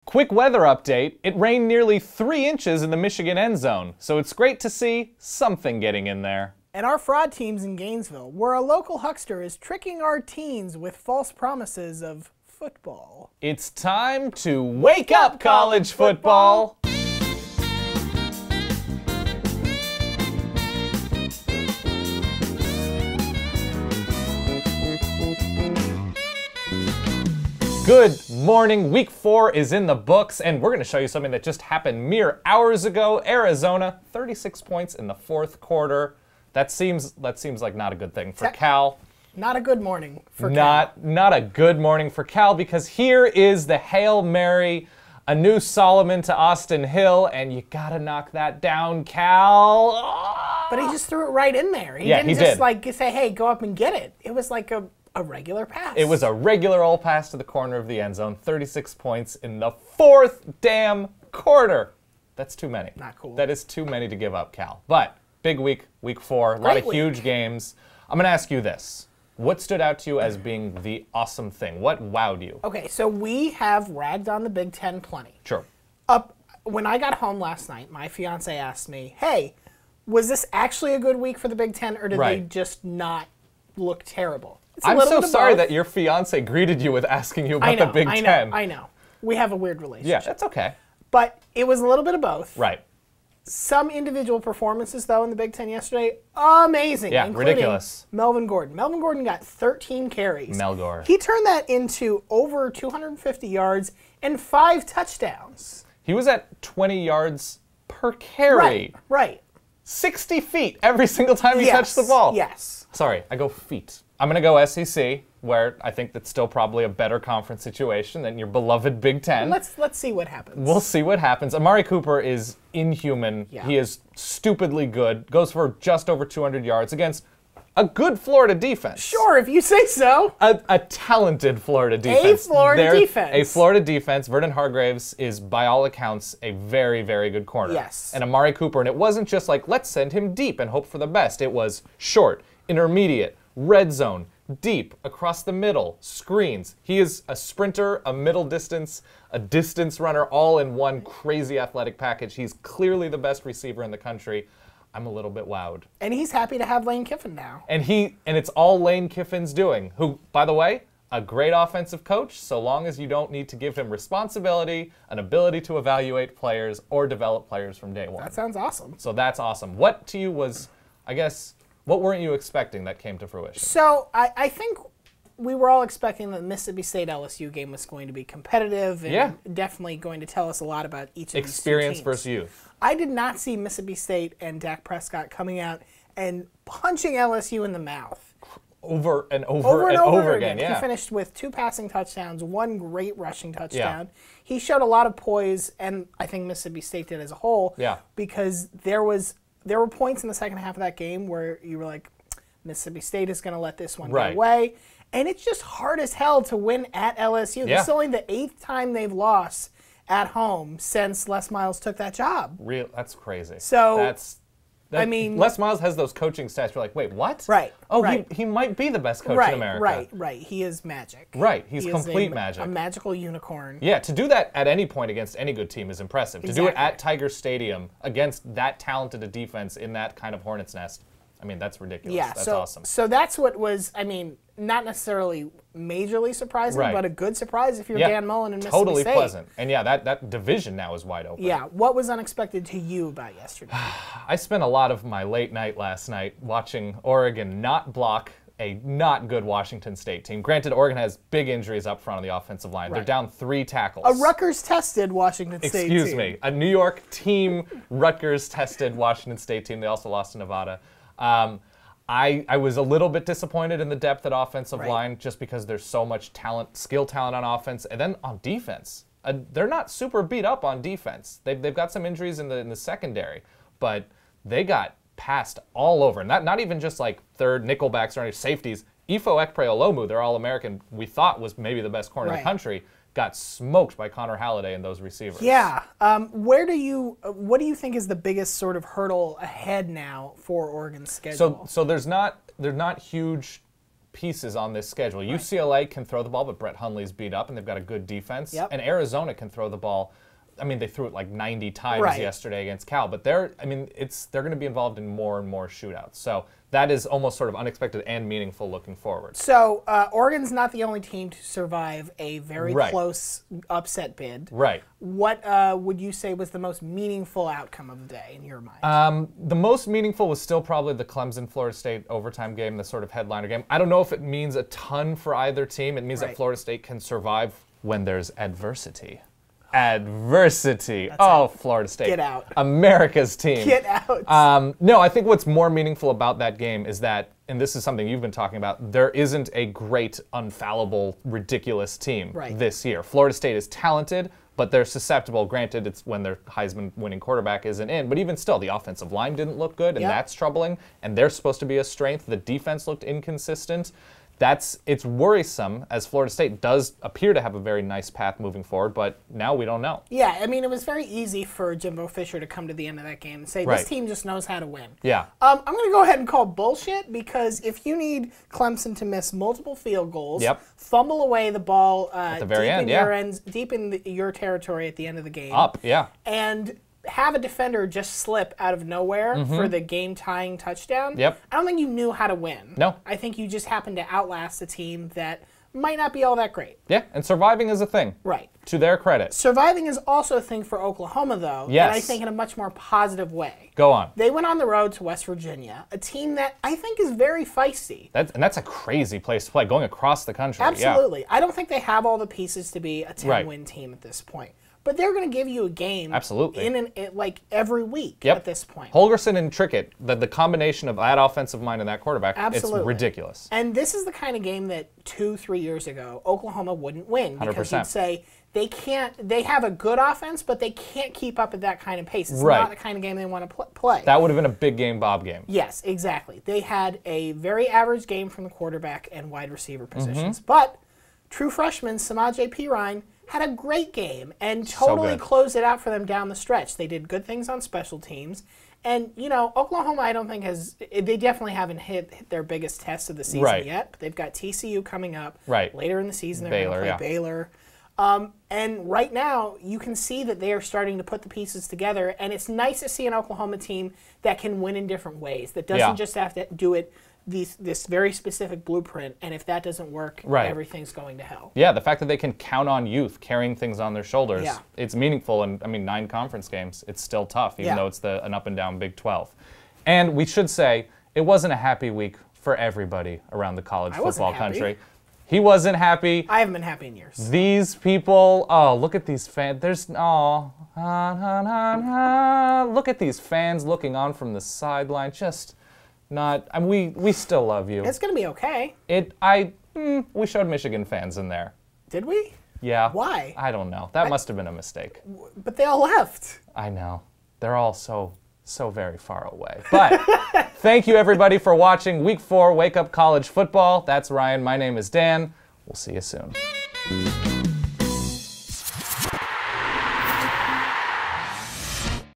Quick weather update. It rained nearly 3 inches in the Michigan end zone, so it's great to see something getting in there. And our fraud team's in Gainesville, where a local huckster is tricking our teens with false promises of football. It's time to wake up, college football! Good morning. Week 4 is in the books, and we're going to show you something that just happened mere hours ago. Arizona, 36 points in the 4th quarter. That seems like not a good thing for Cal. Not a good morning for Cal. Not a good morning for Cal, because here is the Hail Mary, a new Solomon to Austin Hill, and you got to knock that down, Cal. Oh! But he just threw it right in there. He didn't just like say, hey, go up and get it. It was like a regular pass. It was a regular old pass to the corner of the end zone. 36 points in the 4th damn quarter. That's too many. Not cool. That is too many to give up, Cal. But big week, week 4, a lot of huge games. I'm going to ask you this. What stood out to you as being the awesome thing? What wowed you? Okay, so we have ragged on the Big Ten plenty. Sure. When I got home last night, my fiance asked me, hey, was this actually a good week for the Big Ten, or did they just not look terrible? I'm so sorry that your fiance greeted you with asking you about the Big Ten. I know. We have a weird relationship. Yeah, that's okay. But it was a little bit of both. Right. Some individual performances, though, in the Big Ten yesterday, amazing. Yeah, ridiculous. Melvin Gordon. Melvin Gordon got 13 carries. Melgor. He turned that into over 250 yards and 5 touchdowns. He was at 20 yards per carry. Right. 60 feet every single time he touched the ball. Yes. Sorry, I go feet. I'm going to go SEC, where I think that's still probably a better conference situation than your beloved Big Ten. Let's see what happens. We'll see what happens. Amari Cooper is inhuman. Yeah. He is stupidly good. Goes for just over 200 yards against a good Florida defense. Sure, if you say so. A talented Florida defense. A Florida defense. A Florida defense. Vernon Hargreaves is, by all accounts, a very, very good corner. Yes. And Amari Cooper, and it wasn't just like, let's send him deep and hope for the best. It was short, intermediate, red zone, deep, across the middle, screens. He is a sprinter, a middle distance, a distance runner, all in one crazy athletic package. He's clearly the best receiver in the country. I'm a little bit wowed. And he's happy to have Lane Kiffin now. And it's all Lane Kiffin's doing, who, by the way, a great offensive coach, so long as you don't need to give him responsibility, an ability to evaluate players, or develop players from day one. That sounds awesome. So that's awesome. What to you was, I guess, what weren't you expecting that came to fruition? So I think we were all expecting that the Mississippi State-LSU game was going to be competitive and definitely going to tell us a lot about each of these experience two teams. versus youth. I did not see Mississippi State and Dak Prescott coming out and punching LSU in the mouth. Over and over again. Yeah. He finished with 2 passing touchdowns, 1 great rushing touchdown. Yeah. He showed a lot of poise, and I think Mississippi State did as a whole. Yeah. Because there were points in the second half of that game where you were like, Mississippi State is going to let this one get away. And it's just hard as hell to win at LSU. This is only the 8th time they've lost at home since Les Miles took that job. That's crazy. So I mean, Les Miles has those coaching stats. You're like, wait, what? Right. Oh, he might be the best coach in America. Right. He is magic. Right. He's complete magic. A magical unicorn. Yeah. To do that at any point against any good team is impressive. Exactly. To do it at Tiger Stadium against that talented a defense in that kind of Hornets nest, I mean, that's ridiculous. Yeah. That's awesome. So that's what was, I mean, not necessarily majorly surprising, but a good surprise if you're Dan Mullen and Mississippi totally State. Pleasant. And yeah, that division now is wide open. Yeah. What was unexpected to you about yesterday? I spent a lot of my late night last night watching Oregon not block a not good Washington State team. Granted, Oregon has big injuries up front on the offensive line. They're down 3 tackles. A Rutgers-tested Washington State team. Excuse me. A New York team Rutgers-tested Washington State team. They also lost to Nevada. I was a little bit disappointed in the depth at offensive line just because there's so much skill talent on offense. And then on defense, they're not super beat up on defense. They've got some injuries in the secondary, but they got passed all over. And not even just like third nickelbacks or any safeties. Ifo Ekpe-Olomu, their All-American, we thought was maybe the best corner in the country, got smoked by Connor Halliday and those receivers. Yeah. What do you think is the biggest sort of hurdle ahead now for Oregon's schedule? So they're not huge pieces on this schedule. Right. UCLA can throw the ball, but Brett Hundley's beat up, and they've got a good defense. Yep. And Arizona can throw the ball. I mean, they threw it like 90 times yesterday against Cal, but they're going to be involved in more and more shootouts. So that is almost sort of unexpected and meaningful looking forward. So Oregon's not the only team to survive a very close upset bid. Right. What would you say was the most meaningful outcome of the day in your mind? The most meaningful was still probably the Clemson-Florida State overtime game, the sort of headliner game. I don't know if it means a ton for either team. It means that Florida State can survive when there's adversity. Adversity. Florida State. Get out. America's team. Get out. No, I think what's more meaningful about that game is that, and this is something you've been talking about, there isn't a great, unfallible, ridiculous team this year. Florida State is talented, but they're susceptible. Granted, it's when their Heisman-winning quarterback isn't in, but even still, the offensive line didn't look good, and that's troubling, and they're supposed to be a strength. The defense looked inconsistent. It's worrisome, as Florida State does appear to have a very nice path moving forward, but now we don't know. Yeah, I mean, it was very easy for Jimbo Fisher to come to the end of that game and say, this team just knows how to win. Yeah. I'm going to go ahead and call bullshit, because if you need Clemson to miss multiple field goals, fumble away the ball at the very end, deep in your territory at the end of the game, and have a defender just slip out of nowhere for the game-tying touchdown, I don't think you knew how to win. No. I think you just happened to outlast a team that might not be all that great. Yeah, and surviving is a thing. Right. To their credit. Surviving is also a thing for Oklahoma, though, and I think in a much more positive way. Go on. They went on the road to West Virginia, a team that I think is very feisty. That's a crazy place to play, going across the country. Absolutely. I don't think they have all the pieces to be a 10-win team at this point. But they're going to give you a game like every week at this point. Holgorsen and Trickett, the combination of that offensive mind and that quarterback, it's ridiculous. And this is the kind of game that 2-3 years ago, Oklahoma wouldn't win. Because 100%. You'd say they have a good offense, but they can't keep up at that kind of pace. It's not the kind of game they want to play. That would have been a big game, Bob game. Yes, exactly. They had a very average game from the quarterback and wide receiver positions. But true freshman Samaje Perine had a great game and totally closed it out for them down the stretch. They did good things on special teams. And, Oklahoma, I don't think they definitely haven't hit their biggest test of the season yet. But they've got TCU coming up later in the season. They're going to play Baylor. And right now, you can see that they are starting to put the pieces together. And it's nice to see an Oklahoma team that can win in different ways, that doesn't just have to do it this very specific blueprint, and if that doesn't work, everything's going to hell. Yeah, the fact that they can count on youth carrying things on their shoulders, it's meaningful. And, 9 conference games, it's still tough, even though it's an up-and-down Big 12. And we should say, it wasn't a happy week for everybody around the college football country. He wasn't happy. I haven't been happy in years. These people, look at these fans. Look at these fans looking on from the sideline, just... we still love you. It's going to be okay. We showed Michigan fans in there. Did we? Yeah. Why? I don't know. That must have been a mistake. But they all left. I know. They're all so very far away. But thank you, everybody, for watching Week 4 Wake Up College Football. That's Ryan. My name is Dan. We'll see you soon.